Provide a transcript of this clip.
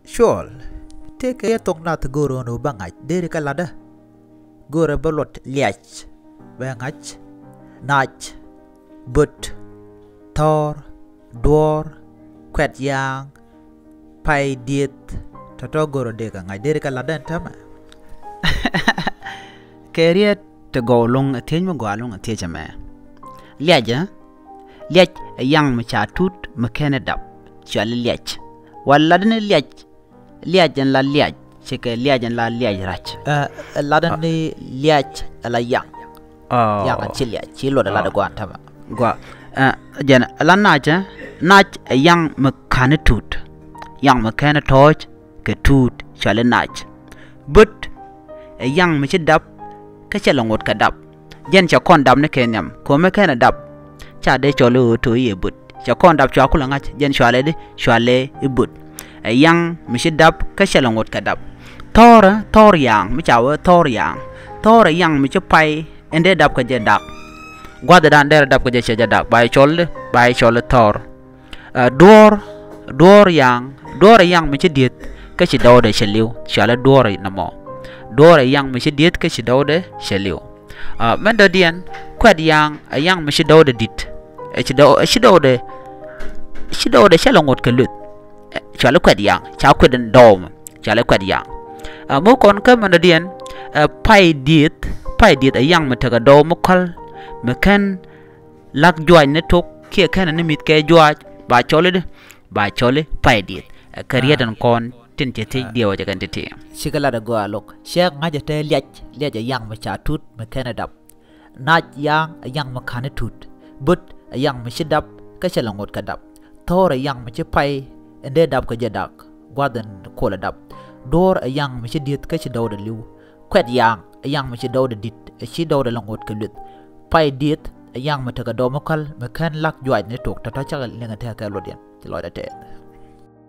Sure. Take a talk not to go on Ubangach, Derika Lada. Go a bullet, liach, Bangach, Nach, But, Thor, Dwar, Quet Yang, Pai Diet, Tatogoro Dega, I Derika Lada and Tama. Career to go along a team go along a teacher man. Liaja, liach a young machatut, McKenna shall liach. While Laden liach, liach and la liach, check a liach and la liach ratch. Laden liach a la young. Oh, Young and chilia, chilo the lada guantama. Go. Jen a la naja, natch a young mechanitut. Young mechanic torch, ketut, shall a natch. But a young machidap, catchalong what cadap. Jen shall condemn the kenyam, come a canadap. Chade cholo to ye but. Shall condemn chocolate, jen shale, shale, a but. A young machidap, catchalong what cadap. Tor young, which our Tor young. Tor a young michapai, and dead up kajadak. Guarded under dap kajadak by chole Tor. Door young michidit, catchidode shaliu, shall a door no more. Door a young michidit, catchidode shaliu. Mendodian, quite young, a young machidode dit. A shidode shallow what calut. Shall a quite young, shall quit and dome, shall a quite young. Mokon come Mendodian, a pie dit a young matagado mokal, mecan, luck join the talk, kia can and meet K. George by Chole, pie dit, a career and con, tentative deal with the entity. Shigalada go a look. Share Najate liach, a young machatut, McKenna Not young, a young mechanitut, but a young machidap, catchalong what cadap. Thor a young machipai, and dead up kajadak, Guardan call it up. Door a young machidit catchado the liu. Quite young, a young machido the dit, a shido the long what calut. Pai dit, a young matagadomokal, McCann luck join the talk, Tatacha Lingataka Lodian, the Lord at